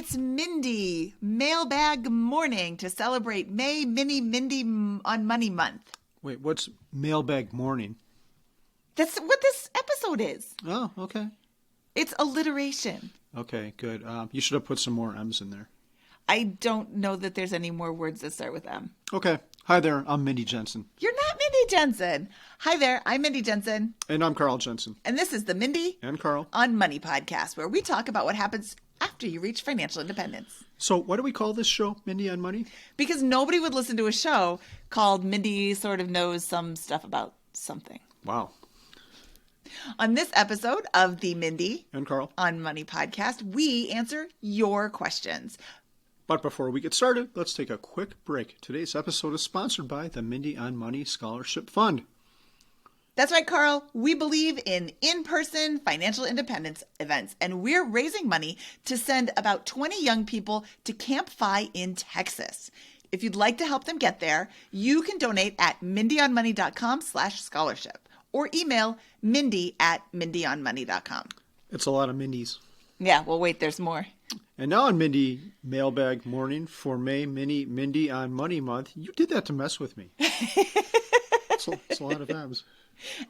It's Mindy Mailbag morning to celebrate May Mini Mindy on Money Month. Wait, what's mailbag morning? That's what this episode is. Oh, okay. It's alliteration. Okay, good. You should have put some more M's in there. I don't know that there's any more words that start with M. Okay. Hi there, I'm Mindy Jensen. You're not Mindy Jensen. Hi there, I'm Mindy Jensen. And I'm Carl Jensen. And this is the Mindy And Carl. on Money podcast, where we talk about what happens after you reach financial independence. So why do we call this show Mindy on Money? Because nobody would listen to a show called Mindy Sort of Knows Some Stuff About Something. Wow. On this episode of the Mindy And Carl. on Money podcast, we answer your questions. But before we get started, let's take a quick break. Today's episode is sponsored by the Mindy on Money Scholarship Fund. That's right, Carl. We believe in-person financial independence events, and we're raising money to send about 20 young people to Camp FI in Texas. If you'd like to help them get there, you can donate at mindyonmoney.com/scholarship or email mindy@mindyonmoney.com. It's a lot of Mindys. Yeah, well, wait, there's more. And now on Mindy Mailbag Morning for May Mini Mindy on Money Month, you did that to mess with me. It's a lot of M's.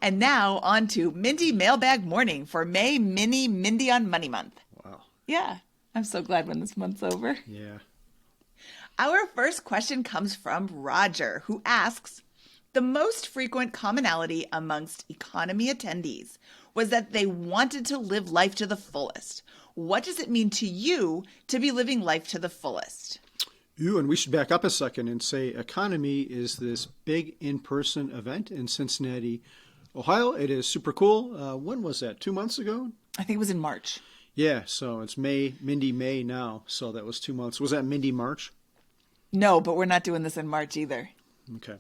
And now on to Mindy Mailbag Morning for May Mini Mindy on Money Month. Wow. Yeah, I'm so glad when this month's over. Yeah. Our first question comes from Roger, who asks, the most frequent commonality amongst economy attendees was that they wanted to live life to the fullest. What does it mean to you to be living life to the fullest? And we should back up a second and say Economy is this big in-person event in Cincinnati, Ohio. It is super cool. When was that? 2 months ago? I think it was in March. Yeah, so it's Mindy May now. So that was 2 months. Was that Mindy March? No, but we're not doing this in March either. Okay.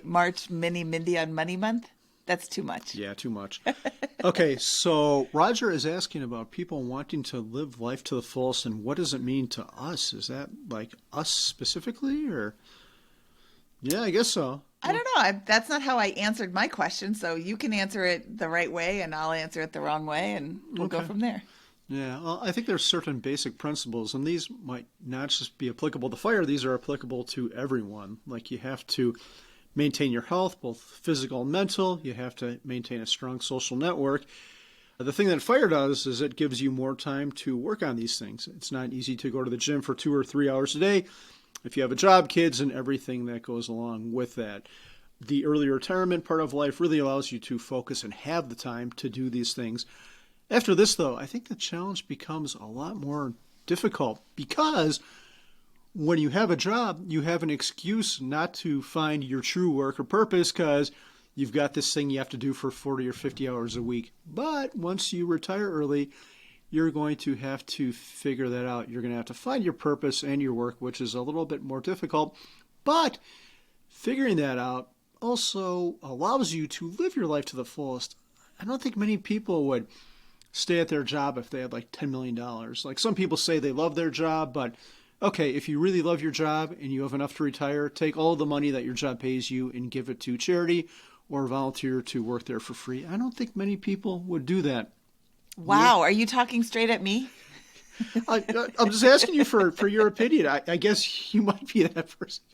March Mindy on Money Month? That's too much. Yeah, too much. Okay, so Roger is asking about people wanting to live life to the fullest, and what does it mean to us? Is that like us specifically, or? Yeah, I guess so. I don't know. That's not how I answered my question, so you can answer it the right way, and I'll answer it the wrong way, and we'll go from there. Yeah, well, I think there's certain basic principles, and these might not just be applicable to fire. These are applicable to everyone. Like you have to maintain your health, both physical and mental. You have to maintain a strong social network. The thing that fire does is it gives you more time to work on these things. It's not easy to go to the gym for 2 or 3 hours a day if you have a job, kids, and everything that goes along with that. The early retirement part of life really allows you to focus and have the time to do these things. After this, though, I think the challenge becomes a lot more difficult because when you have a job, you have an excuse not to find your true work or purpose because you've got this thing you have to do for 40 or 50 hours a week. But once you retire early, you're going to have to figure that out. You're going to have to find your purpose and your work, which is a little bit more difficult. But figuring that out also allows you to live your life to the fullest. I don't think many people would stay at their job if they had like $10 million. Like some people say they love their job, but okay, if you really love your job and you have enough to retire, take all the money that your job pays you and give it to charity or volunteer to work there for free. I don't think many people would do that. Wow, are you talking straight at me? I'm just asking you for your opinion. I guess you might be that person.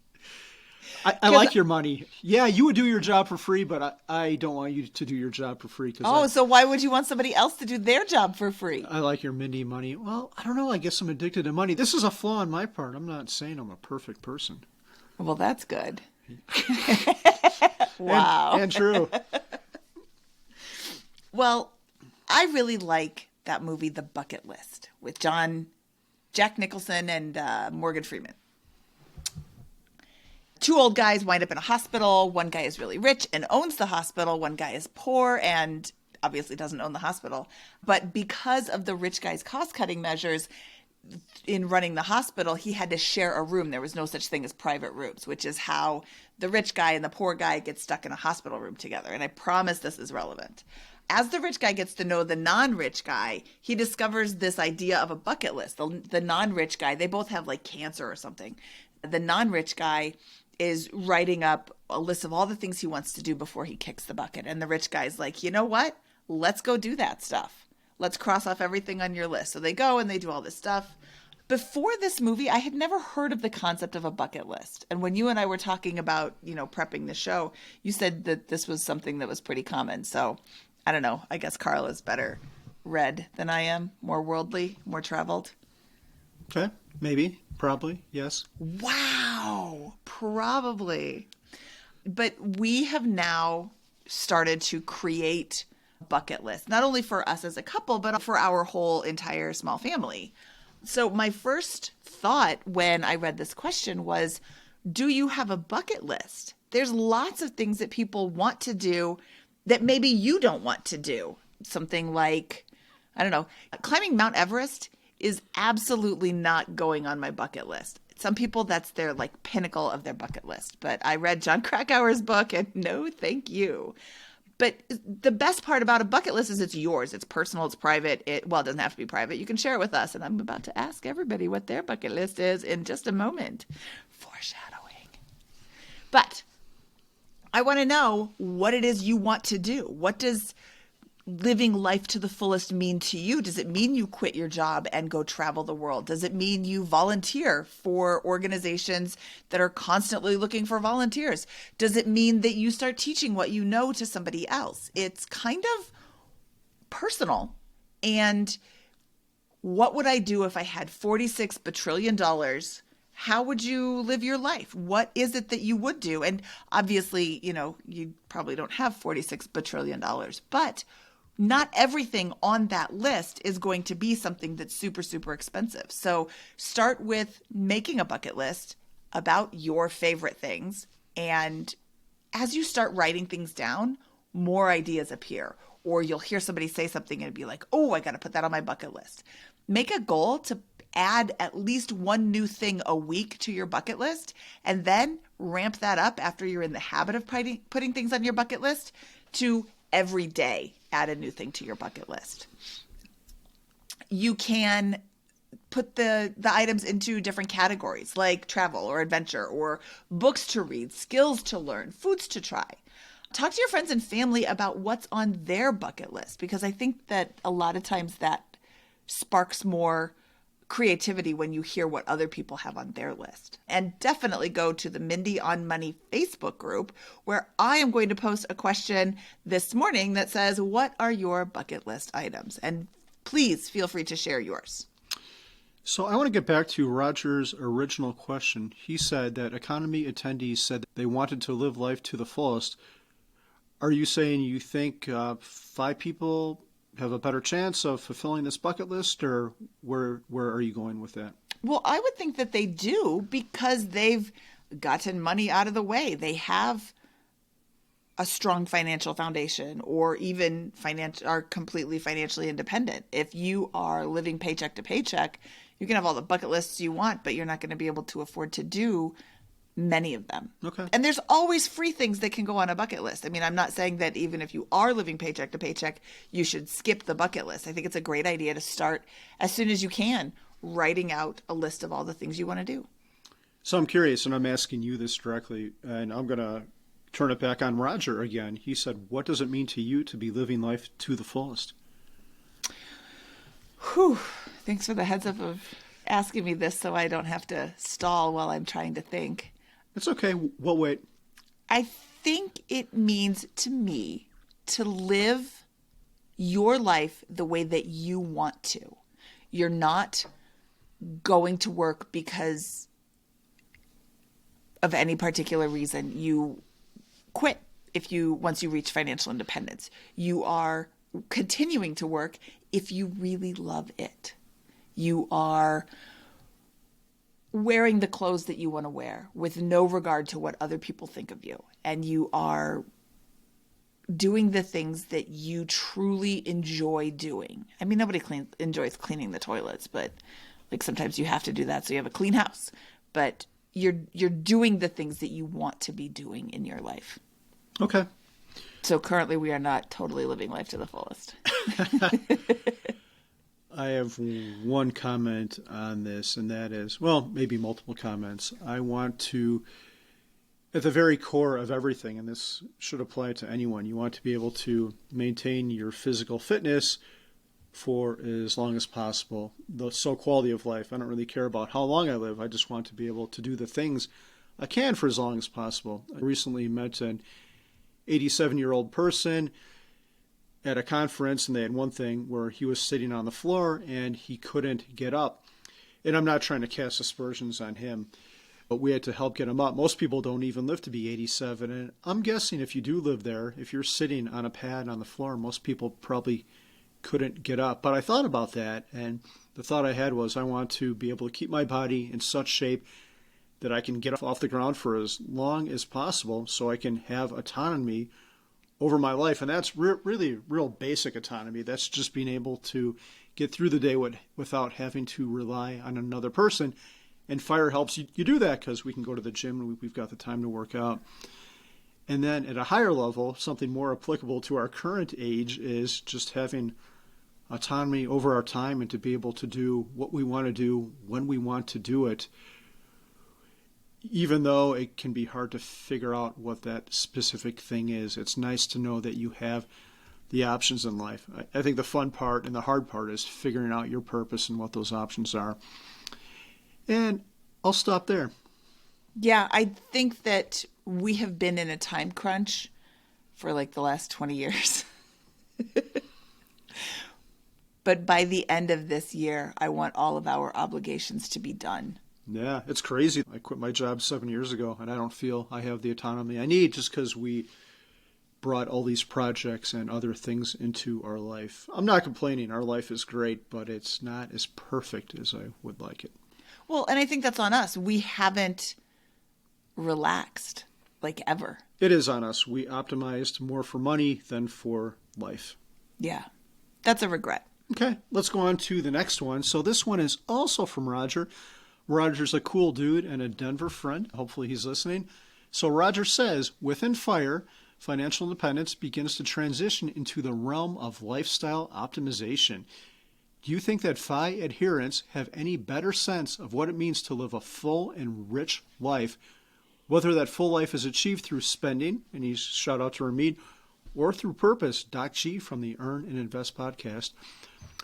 I like your money. Yeah, you would do your job for free, but I don't want you to do your job for free. So why would you want somebody else to do their job for free? I like your Mindy money. Well, I don't know. I guess I'm addicted to money. This is a flaw on my part. I'm not saying I'm a perfect person. Well, that's good. Wow. And true. Well, I really like that movie, The Bucket List, with Jack Nicholson and Morgan Freeman. 2 old guys wind up in a hospital. One guy is really rich and owns the hospital. One guy is poor and obviously doesn't own the hospital. But because of the rich guy's cost-cutting measures in running the hospital, he had to share a room. There was no such thing as private rooms, which is how the rich guy and the poor guy get stuck in a hospital room together. And I promise this is relevant. As the rich guy gets to know the non-rich guy, he discovers this idea of a bucket list. The non-rich guy, they both have like cancer or something. The non-rich guy is writing up a list of all the things he wants to do before he kicks the bucket. And the rich guy's like, you know what? Let's go do that stuff. Let's cross off everything on your list. So they go and they do all this stuff. Before this movie, I had never heard of the concept of a bucket list. And when you and I were talking about, prepping the show, you said that this was something that was pretty common. So I don't know. I guess Carl is better read than I am, more worldly, more traveled. Okay, maybe, probably, yes. Wow, probably. But we have now started to create bucket lists, not only for us as a couple, but for our whole entire small family. So my first thought when I read this question was, do you have a bucket list? There's lots of things that people want to do that maybe you don't want to do. Something like, I don't know, climbing Mount Everest is absolutely not going on my bucket list. Some people, that's their like pinnacle of their bucket list. But I read John Krakauer's book and no, thank you. But the best part about a bucket list is it's yours. It's personal. It's private. It doesn't have to be private. You can share it with us. And I'm about to ask everybody what their bucket list is in just a moment. Foreshadowing. But I want to know what it is you want to do. What does living life to the fullest mean to you? Does it mean you quit your job and go travel the world? Does it mean you volunteer for organizations that are constantly looking for volunteers? Does it mean that you start teaching what you know to somebody else? It's kind of personal. And what would I do if I had $46 bajillion? How would you live your life? What is it that you would do? And obviously, you probably don't have $46 bajillion, but not everything on that list is going to be something that's super, super expensive. So start with making a bucket list about your favorite things. And as you start writing things down, more ideas appear. Or you'll hear somebody say something and be like, oh, I got to put that on my bucket list. Make a goal to add at least one new thing a week to your bucket list, and then ramp that up after you're in the habit of putting things on your bucket list to every day add a new thing to your bucket list. You can put the items into different categories like travel or adventure or books to read, skills to learn, foods to try. Talk to your friends and family about what's on their bucket list, because I think that a lot of times that sparks more creativity when you hear what other people have on their list. And definitely go to the Mindy on Money Facebook group, where I am going to post a question this morning that says, what are your bucket list items? And please feel free to share yours. So I want to get back to Roger's original question. He said that economy attendees said they wanted to live life to the fullest. Are you saying you think 5 people have a better chance of fulfilling this bucket list, or where are you going with that? Well, I would think that they do, because they've gotten money out of the way. They have a strong financial foundation, or even are completely financially independent. If you are living paycheck to paycheck, you can have all the bucket lists you want, but you're not going to be able to afford to do many of them. Okay. And there's always free things that can go on a bucket list. I mean, I'm not saying that even if you are living paycheck to paycheck, you should skip the bucket list. I think it's a great idea to start as soon as you can writing out a list of all the things you want to do. So I'm curious, and I'm asking you this directly, and I'm going to turn it back on Roger again. He said, what does it mean to you to be living life to the fullest? Whew. Thanks for the heads up of asking me this so I don't have to stall while I'm trying to think. It's okay. We'll wait. I think it means to me to live your life the way that you want to. You're not going to work because of any particular reason. You quit once you reach financial independence. You are continuing to work if you really love it. You are wearing the clothes that you want to wear with no regard to what other people think of you. And you are doing the things that you truly enjoy doing. I mean, nobody enjoys cleaning the toilets, but like sometimes you have to do that so you have a clean house. But you're doing the things that you want to be doing in your life. Okay. So currently we are not totally living life to the fullest. I have one comment on this, and that is, well, maybe multiple comments. I want to, at the very core of everything, and this should apply to anyone, you want to be able to maintain your physical fitness for as long as possible. The so quality of life. I don't really care about how long I live. I just want to be able to do the things I can for as long as possible. I recently met an 87-year-old person at a conference, and they had one thing where he was sitting on the floor and he couldn't get up. And I'm not trying to cast aspersions on him, but we had to help get him up. Most people don't even live to be 87, and I'm guessing if you do live there, if you're sitting on a pad on the floor, most people probably couldn't get up. But I thought about that, and the thought I had was I want to be able to keep my body in such shape that I can get off the ground for as long as possible so I can have autonomy over my life. And that's really real basic autonomy. That's just being able to get through the day without having to rely on another person. And FIRE helps you do that because we can go to the gym and we've got the time to work out. And then at a higher level, something more applicable to our current age is just having autonomy over our time and to be able to do what we want to do when we want to do it, even though it can be hard to figure out what that specific thing is. It's nice to know that you have the options in life. I think the fun part and the hard part is figuring out your purpose and what those options are. And I'll stop there. Yeah, I think that we have been in a time crunch for like the last 20 years. But by the end of this year, I want all of our obligations to be done. Yeah, it's crazy. I quit my job 7 years ago, and I don't feel I have the autonomy I need just because we brought all these projects and other things into our life. I'm not complaining. Our life is great, but it's not as perfect as I would like it. Well, and I think that's on us. We haven't relaxed like ever. It is on us. We optimized more for money than for life. Yeah, that's a regret. Okay, let's go on to the next one. So this one is also from Roger. Roger's a cool dude and a Denver friend. Hopefully he's listening. So Roger says, within FIRE, financial independence begins to transition into the realm of lifestyle optimization. Do you think that FI adherents have any better sense of what it means to live a full and rich life, whether that full life is achieved through spending, and he's shout out to Ramid, or through purpose, Doc G from the Earn and Invest podcast,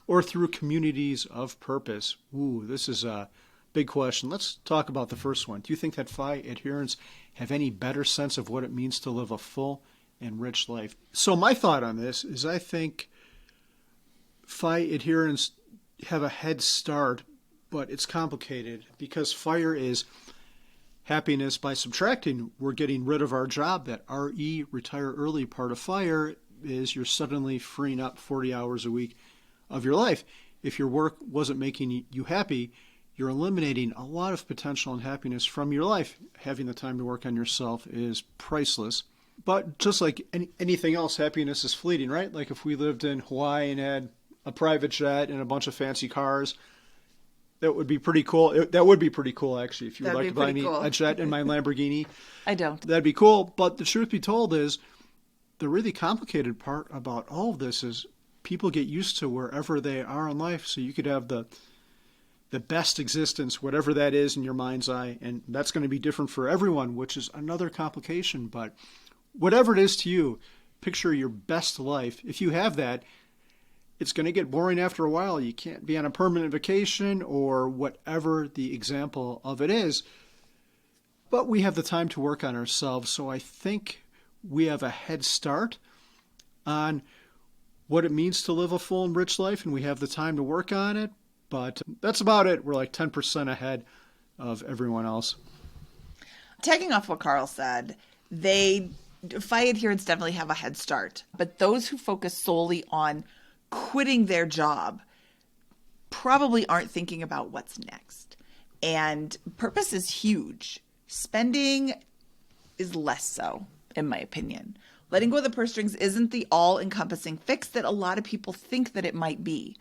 or through communities of purpose? Ooh, this is a big question. Let's talk about the first one. Do you think that FI adherents have any better sense of what it means to live a full and rich life? So my thought on this is I think FI adherents have a head start, but it's complicated because FIRE is happiness by subtracting. We're getting rid of our job. That RE, retire early part of FIRE is you're suddenly freeing up 40 hours a week of your life. If your work wasn't making you happy, you're eliminating a lot of potential and happiness from your life. Having the time to work on yourself is priceless. But just like anything else, happiness is fleeting, right? Like if we lived in Hawaii and had a private jet and a bunch of fancy cars, that would be pretty cool. That would be pretty cool, actually, if you would like to buy me a jet in my Lamborghini. I don't. That'd be cool. But the truth be told is the really complicated part about all of this is people get used to wherever they are in life. So you could have the best existence, whatever that is in your mind's eye, and that's going to be different for everyone, which is another complication. But whatever it is to you, picture your best life. If you have that, it's going to get boring after a while. You can't be on a permanent vacation or whatever the example of it is. But we have the time to work on ourselves, so I think we have a head start on what it means to live a full and rich life, and we have the time to work on it. But that's about it. We're like 10% ahead of everyone else. Tagging off what Carl said, FI adherents definitely have a head start. But those who focus solely on quitting their job probably aren't thinking about what's next. And purpose is huge. Spending is less so, in my opinion. Letting go of the purse strings isn't the all-encompassing fix that a lot of people think that it might be.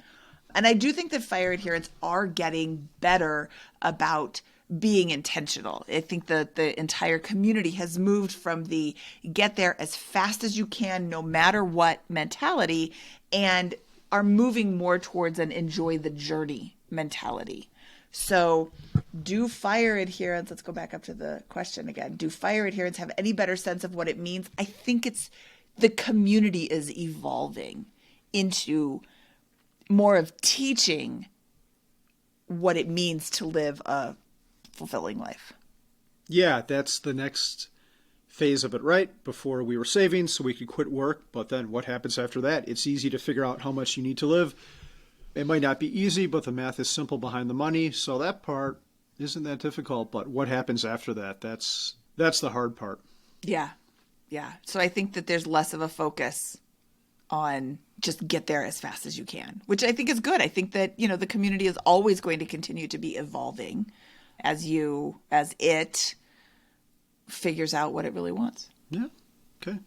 And I do think that FIRE adherents are getting better about being intentional. I think that the entire community has moved from the get there as fast as you can, no matter what mentality, and are moving more towards an enjoy the journey mentality. So do FIRE adherents, let's go back up to the question again. Do FIRE adherents have any better sense of what it means? I think it's the community is evolving into more of teaching what it means to live a fulfilling life. Yeah, that's the next phase of it, right? Before we were saving so we could quit work, but then what happens after that? It's easy to figure out how much you need to live. It might not be easy, but the math is simple behind the money, so that part isn't that difficult. But what happens after that? That's the hard part. Yeah. Yeah. So I think that there's less of a focus on just get there as fast as you can, which I think is good. I think that, the community is always going to continue to be evolving as it figures out what it really wants. Yeah. Okay.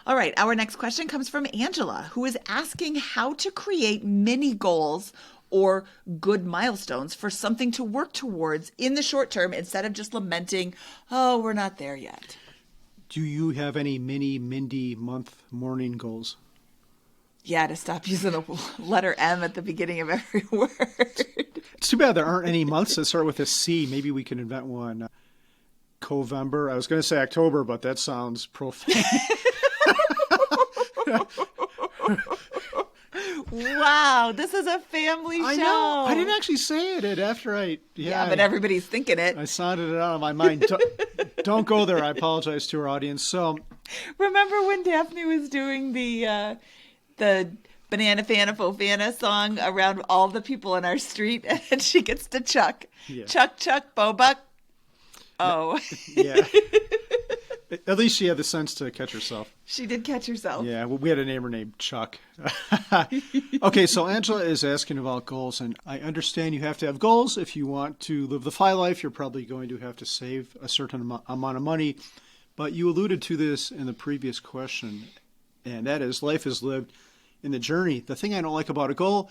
All right. Our next question comes from Angela, who is asking how to create mini goals or good milestones for something to work towards in the short term instead of just lamenting, oh, we're not there yet. Do you have any mini Mindy month morning goals? Yeah, to stop using the letter M at the beginning of every word. It's too bad there aren't any months that start with a C. Maybe we can invent one. Covember. I was going to say October, but that sounds profane. Wow, this is a family show. I know. I didn't actually say it after Yeah, but everybody's thinking it. I sounded it out of my mind. Don't go there. I apologize to our audience. So, remember when Daphne was doing the Banana Fana Fofana song around all the people in our street, and she gets to Chuck. Yeah. Chuck, Bobuck. Oh. Yeah. At least she had the sense to catch herself. She did catch herself. Yeah, well, we had a neighbor named Chuck. Okay, so Angela is asking about goals, and I understand you have to have goals. If you want to live the FI life, you're probably going to have to save a certain amount of money. But you alluded to this in the previous question, and that is life is lived in the journey. The thing I don't like about a goal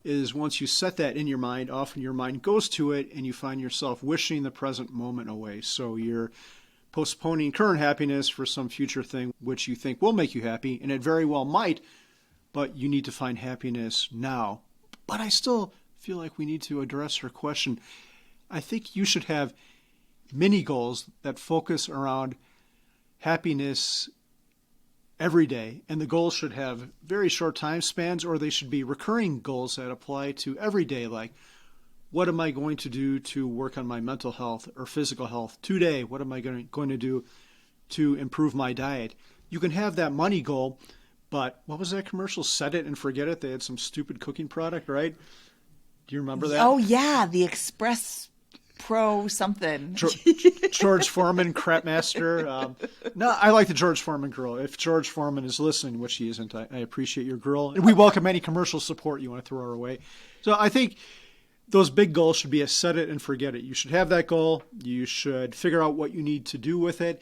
is once you set that in your mind, often your mind goes to it, and you find yourself wishing the present moment away. So you're postponing current happiness for some future thing which you think will make you happy, and it very well might, but you need to find happiness now. But I still feel like we need to address her question. I think you should have mini goals that focus around happiness every day, and the goals should have very short time spans, or they should be recurring goals that apply to every day, like what am I going to do to work on my mental health or physical health today? What am I going to do to improve my diet? You can have that money goal, but what was that commercial? Set it and forget it. They had some stupid cooking product, right? Do you remember that? Oh, yeah. The Express Pro something. George Foreman, Crap Master. No, I like the George Foreman girl. If George Foreman is listening, which he isn't, I appreciate your girl. And we welcome any commercial support you want to throw our way. So I think those big goals should be a set it and forget it. You should have that goal. You should figure out what you need to do with it.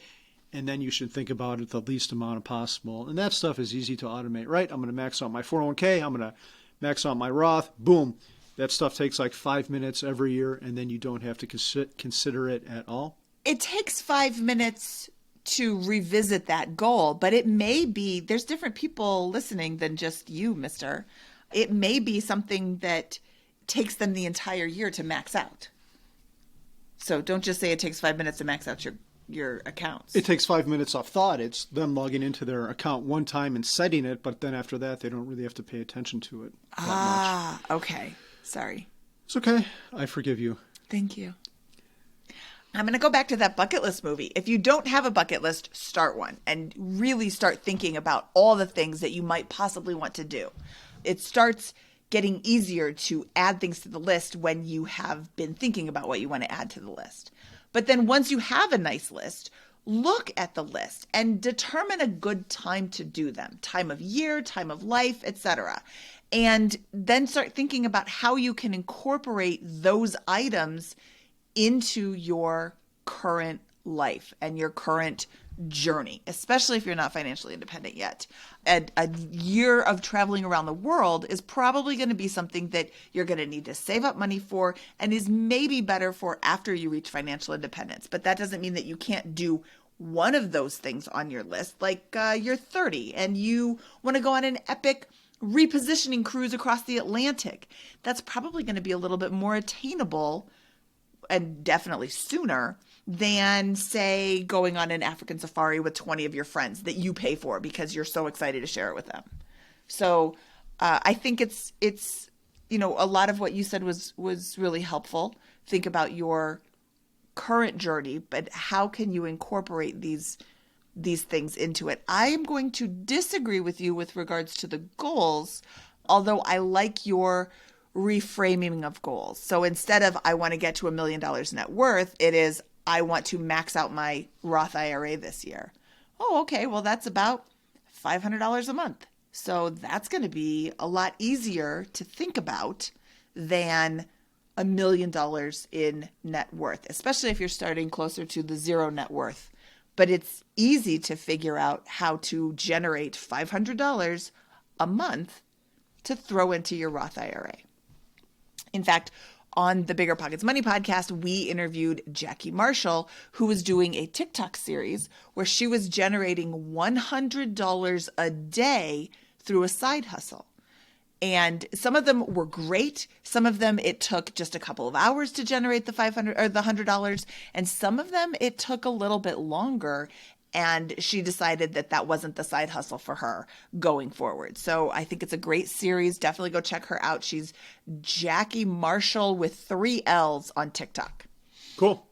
And then you should think about it the least amount possible. And that stuff is easy to automate, right? I'm going to max out my 401k. I'm going to max out my Roth. Boom. That stuff takes like 5 minutes every year, and then you don't have to consider it at all. It takes 5 minutes to revisit that goal, but it may be, there's different people listening than just you, mister. It may be something that takes them the entire year to max out. So don't just say it takes 5 minutes to max out your accounts. It takes 5 minutes off thought. It's them logging into their account one time and setting it, but then after that, they don't really have to pay attention to it that much. Okay. Sorry. It's okay. I forgive you. Thank you. I'm going to go back to that bucket list movie. If you don't have a bucket list, start one and really start thinking about all the things that you might possibly want to do. It starts getting easier to add things to the list when you have been thinking about what you want to add to the list. But then once you have a nice list, look at the list and determine a good time to do them. Time of year, time of life, etc. And then start thinking about how you can incorporate those items into your current life and your current journey, especially if you're not financially independent yet. A year of traveling around the world is probably going to be something that you're going to need to save up money for and is maybe better for after you reach financial independence. But that doesn't mean that you can't do one of those things on your list. Like you're 30 and you want to go on an epic repositioning cruise across the Atlantic. That's probably going to be a little bit more attainable and definitely sooner than, say, going on an African safari with 20 of your friends that you pay for because you're so excited to share it with them. So I think it's a lot of what you said was really helpful. Think about your current journey, but how can you incorporate these things into it? I am going to disagree with you with regards to the goals, although I like your reframing of goals. So instead of I want to get to $1 million net worth, it is I want to max out my Roth IRA this year. Oh, okay. Well, that's about $500 a month. So that's going to be a lot easier to think about than $1 million in net worth, especially if you're starting closer to the zero net worth. But it's easy to figure out how to generate $500 a month to throw into your Roth IRA. In fact, on the Bigger Pockets Money podcast, we interviewed Jackie Marshall, who was doing a TikTok series where she was generating $100 a day through a side hustle. And some of them were great. Some of them it took just a couple of hours to generate the $500 or the $100, and some of them it took a little bit longer. And she decided that that wasn't the side hustle for her going forward. So I think it's a great series. Definitely go check her out. She's Jackie Marshall with 3 L's on TikTok. Cool.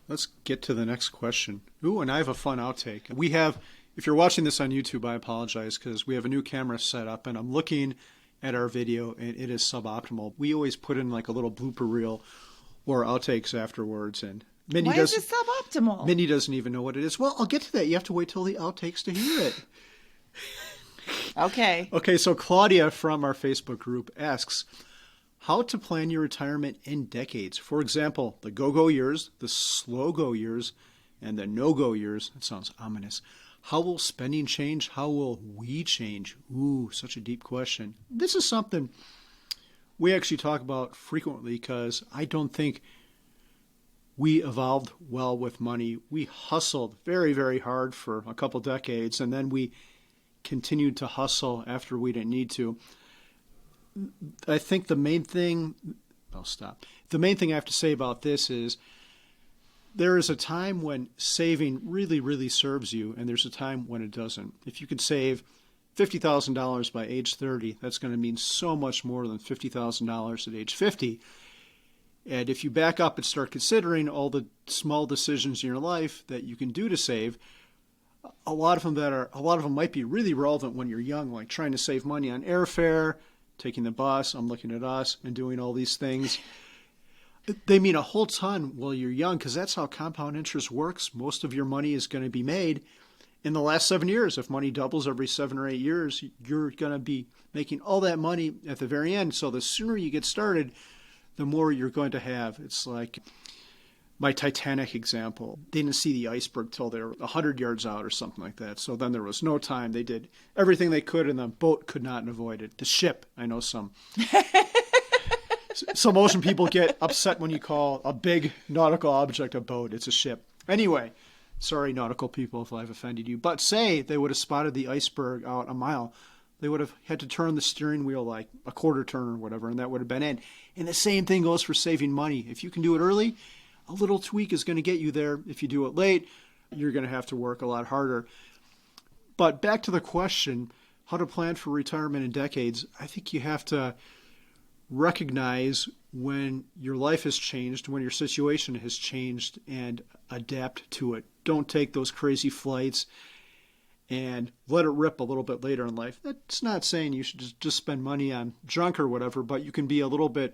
Let's get to the next question. Ooh, and I have a fun outtake. We have, if you're watching this on YouTube, I apologize because we have a new camera set up and I'm looking at our video and it is suboptimal. We always put in like a little blooper reel or outtakes afterwards, and Mindy Why is it suboptimal? Mindy doesn't even know what it is. Well, I'll get to that. You have to wait till the outtakes to hear it. Okay. Okay, so Claudia from our Facebook group asks, how to plan your retirement in decades. For example, the go-go years, the slow-go years, and the no-go years. It sounds ominous. How will spending change? How will we change? Ooh, such a deep question. This is something we actually talk about frequently because I don't think we evolved well with money. We hustled very, very hard for a couple decades, and then we continued to hustle after we didn't need to. I think the main thing, I'll stop. The main thing I have to say about this is there is a time when saving really, really serves you, and there's a time when it doesn't. If you could save $50,000 by age 30, that's going to mean so much more than $50,000 at age 50. And if you back up and start considering all the small decisions in your life that you can do to save, a lot of them might be really relevant when you're young, like trying to save money on airfare, taking the bus, I'm looking at us, and doing all these things. They mean a whole ton while you're young because that's how compound interest works. Most of your money is going to be made in the last 7 years. If money doubles every 7 or 8 years, you're going to be making all that money at the very end. So the sooner you get started, the more you're going to have. It's like my Titanic example. They didn't see the iceberg till they were 100 yards out or something like that. So then there was no time. They did everything they could, and the boat could not avoid it. The ship, I know some ocean people get upset when you call a big nautical object a boat. It's a ship. Anyway, sorry, nautical people, if I've offended you. But say they would have spotted the iceberg out a mile. They would have had to turn the steering wheel like a quarter turn or whatever, and that would have been it. And the same thing goes for saving money. If you can do it early, a little tweak is going to get you there. If you do it late, you're going to have to work a lot harder. But back to the question, how to plan for retirement in decades, I think you have to recognize when your life has changed, when your situation has changed, and adapt to it. Don't take those crazy flights and let it rip a little bit later in life. That's not saying you should just spend money on junk or whatever, but you can be a little bit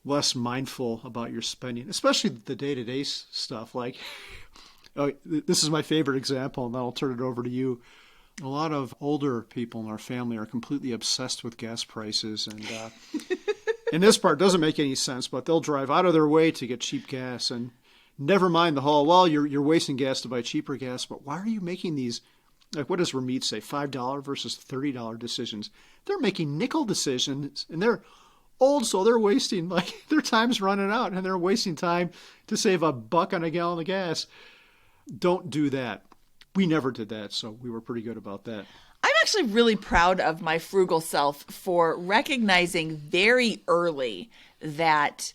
less mindful about your spending, especially the day-to-day stuff. Like, this is my favorite example, and then I'll turn it over to you. A lot of older people in our family are completely obsessed with gas prices, and and this part doesn't make any sense, but they'll drive out of their way to get cheap gas, and never mind the whole, well, you're wasting gas to buy cheaper gas, but why are you making these, like what does Ramit say, $5 versus $30 decisions? They're making nickel decisions, and they're old, so they're wasting, like, their time's running out, and they're wasting time to save $1 on a gallon of gas. Don't do that. We never did that, so we were pretty good about that. I'm actually really proud of my frugal self for recognizing very early that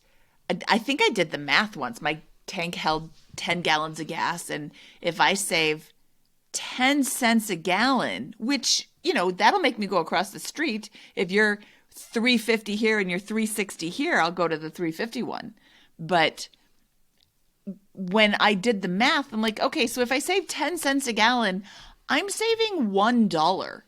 I think I did the math once. My tank held 10 gallons of gas, and if I save 10 cents a gallon, which, that'll make me go across the street. If you're 350 here and you're 360 here, I'll go to the 350 one. But when I did the math, I'm like, okay, so if I save 10 cents a gallon, I'm saving $1.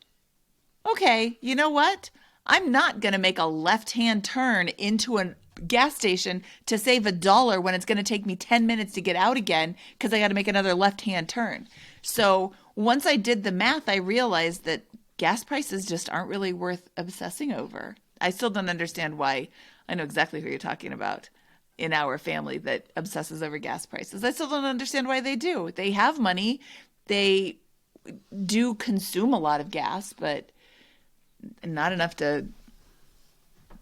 Okay, you know what? I'm not going to make a left-hand turn into a gas station to save $1 when it's going to take me 10 minutes to get out again because I got to make another left-hand turn. So once I did the math, I realized that gas prices just aren't really worth obsessing over. I still don't understand why. I know exactly who you're talking about in our family that obsesses over gas prices. I still don't understand why they do. They have money. They do consume a lot of gas, but not enough to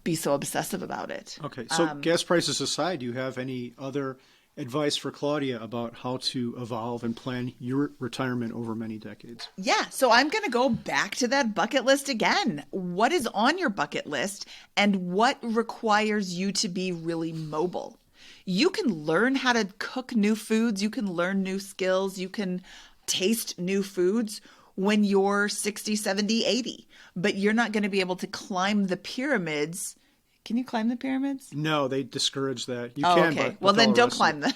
be so obsessive about it. Okay, so gas prices aside, do you have any other advice for Claudia about how to evolve and plan your retirement over many decades? Yeah, so I'm going to go back to that bucket list again. What is on your bucket list and what requires you to be really mobile? You can learn how to cook new foods. You can learn new skills. You can taste new foods when you're 60, 70, 80. But you're not going to be able to climb the pyramids. Can you climb the pyramids? No, they discourage that. You can, can, okay. But well, then don't climb them.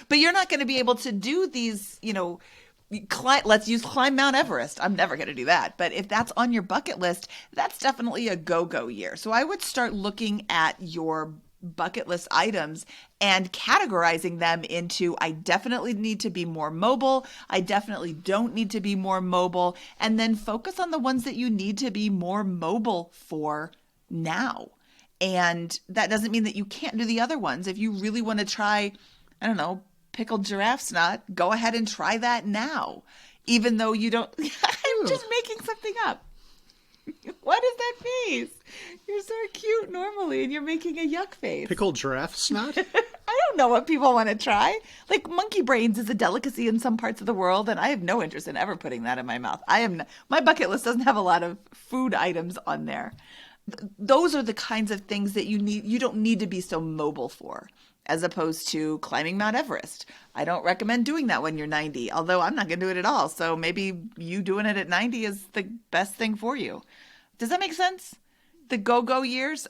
But you're not going to be able to do these, let's use climb Mount Everest. I'm never going to do that. But if that's on your bucket list, that's definitely a go-go year. So I would start looking at your bucket list items and categorizing them into, I definitely need to be more mobile. I definitely don't need to be more mobile. And then focus on the ones that you need to be more mobile for now. And that doesn't mean that you can't do the other ones. If you really want to try, I don't know, pickled giraffe snot, go ahead and try that now. Even though you don't, I'm just making something up. What is that face? You're so cute normally and you're making a yuck face. Pickled giraffe snot? I don't know what people want to try. Like monkey brains is a delicacy in some parts of the world and I have no interest in ever putting that in my mouth. My bucket list doesn't have a lot of food items on there. Those are the kinds of things that you don't need to be so mobile for, as opposed to climbing Mount Everest. I don't recommend doing that when you're 90, although I'm not going to do it at all. So maybe you doing it at 90 is the best thing for you. Does that make sense? The go-go years,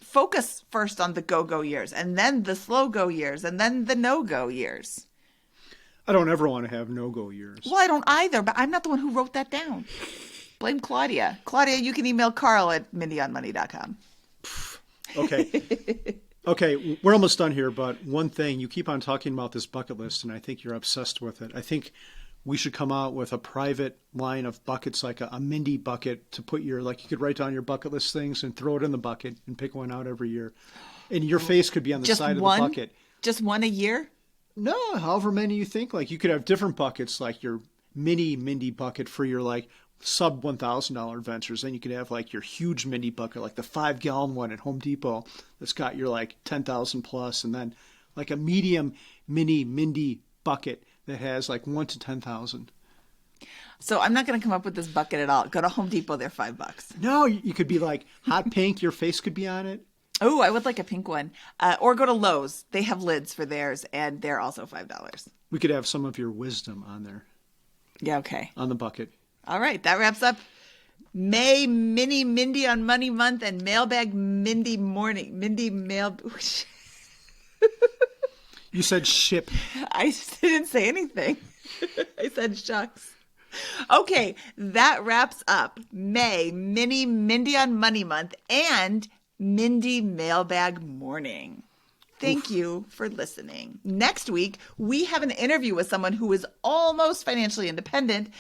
focus first on the go-go years, and then the slow-go years, and then the no-go years. I don't ever want to have no-go years. Well, I don't either, but I'm not the one who wrote that down. Blame Claudia. Claudia, you can email Carl at mindyonmoney.com. Okay. Okay, we're almost done here, but one thing, you keep on talking about this bucket list, and I think you're obsessed with it. I think we should come out with a private line of buckets, like a Mindy bucket to put you could write down your bucket list things and throw it in the bucket and pick one out every year. And your face could be on the side of the bucket. Just one a year? No, however many you think. Like you could have different buckets, like your mini Mindy bucket for your sub $1,000 adventures. Then you could have your huge Mindy bucket, like the 5-gallon one at Home Depot that's got your 10,000 plus, and then a medium mini Mindy bucket that has 1 to 10,000. So I'm not going to come up with this bucket at all. Go to Home Depot, they're $5. No, you could be hot pink, your face could be on it. Oh, I would like a pink one. Or go to Lowe's. They have lids for theirs, and they're also $5. We could have some of your wisdom on there. Yeah, okay. On the bucket. All right, that wraps up May Mini Mindy on Money Month and Mailbag Mindy Morning. Mindy Mail. You said ship. I didn't say anything. I said shucks. Okay, that wraps up May Mini Mindy on Money Month and Mindy Mailbag Morning. Thank you for listening. Next week, we have an interview with someone who is almost financially independent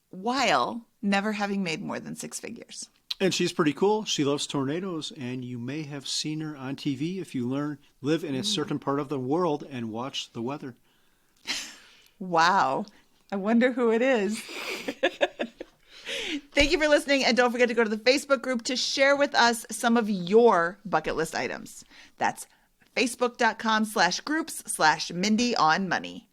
while never having made more than 6 figures. And she's pretty cool. She loves tornadoes, and you may have seen her on TV if you live in a certain part of the world and watch the weather. Wow. I wonder who it is. Thank you for listening, and don't forget to go to the Facebook group to share with us some of your bucket list items. That's facebook.com/groups/Mindy on Money.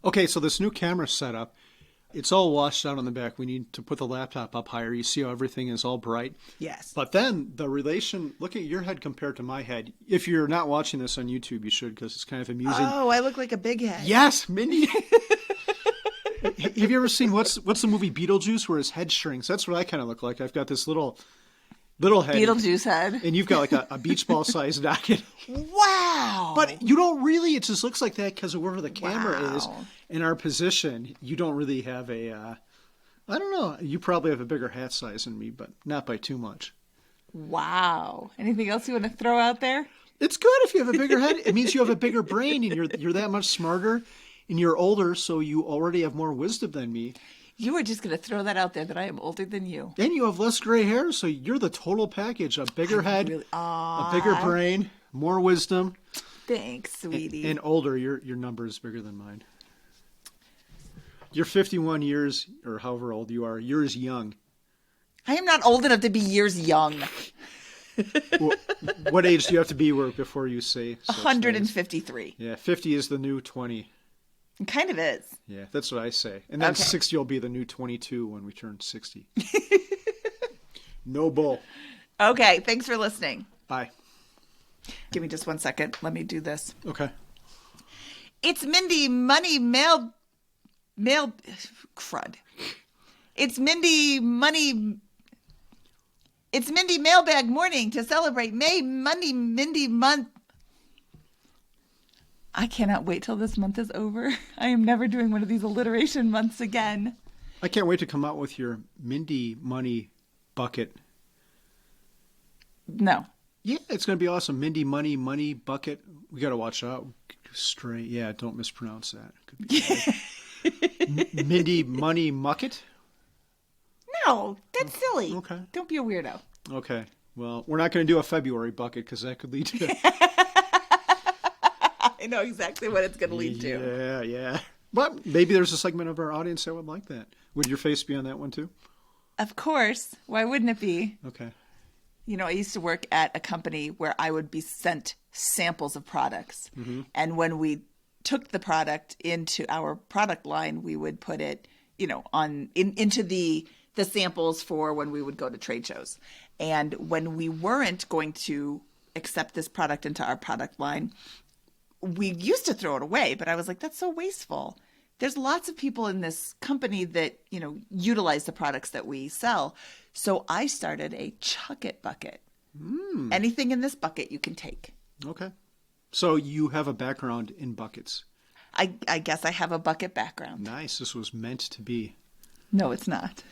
Okay, so this new camera setup, It's all washed out on the back. We need to put the laptop up higher. You see how everything is all bright? Yes. But then the relation, look at your head compared to my head. If you're not watching this on YouTube, you should, because it's kind of amusing. Oh, I look like a big head. Yes, Mindy. Have you ever seen, what's the movie Beetlejuice, where his head shrinks? That's what I kind of look like. I've got this little head. Beetlejuice head. And you've got like a beach ball sized noggin. Wow. But you don't really, it just looks like that because of wherever the camera is Wow. in our position. You don't really have I don't know, you probably have a bigger hat size than me, but not by too much. Wow. Anything else you want to throw out there? It's good if you have a bigger head. It means you have a bigger brain and you're that much smarter and you're older, so you already have more wisdom than me. You were just going to throw that out there that I am older than you. And you have less gray hair, so you're the total package. A bigger head, a bigger brain, more wisdom. Thanks, sweetie. And older, your number is bigger than mine. You're 51 years, or however old you are, you're as young. I am not old enough to be years young. What age do you have to be before you say such 153. things? Yeah, 50 is the new 20. It kind of is. Yeah, that's what I say. And then Okay. 60 will be the new 22 when we turn 60. No bull. Okay, thanks for listening. Bye. Give me just 1 second. Let me do this. Okay. It's Mindy crud. It's Mindy Mailbag morning to celebrate Mindy month. I cannot wait till this month is over. I am never doing one of these alliteration months again. I can't wait to come out with your Mindy money bucket. No. Yeah, it's going to be awesome. Mindy money bucket. We got to watch out. Straight. Yeah, don't mispronounce that. Could be Mindy money mucket. No, that's silly. Okay. Don't be a weirdo. Okay. Well, we're not going to do a February bucket because that could lead to. I know exactly what it's going to lead to. Yeah. But maybe there's a segment of our audience that would like that. Would your face be on that one too? Of course. Why wouldn't it be? Okay. You know, I used to work at a company where I would be sent samples of products. Mm-hmm. And when we took the product into our product line, we would put it, into the samples for when we would go to trade shows. And when we weren't going to accept this product into our product line, we used to throw it away, but I was like, that's so wasteful. There's lots of people in this company that, utilize the products that we sell. So I started a chuck it bucket. Anything in this bucket you can take. Okay. So you have a background in buckets. I guess I have a bucket background. Nice. This was meant to be. No, it's not.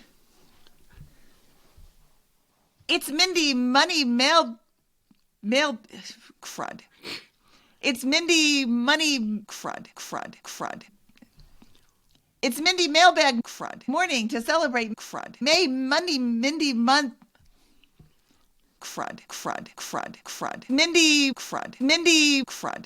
It's Mindy mail crud. It's Mindy crud. It's Mindy Mailbag crud. Morning to celebrate crud. Mindy month crud. Mindy crud.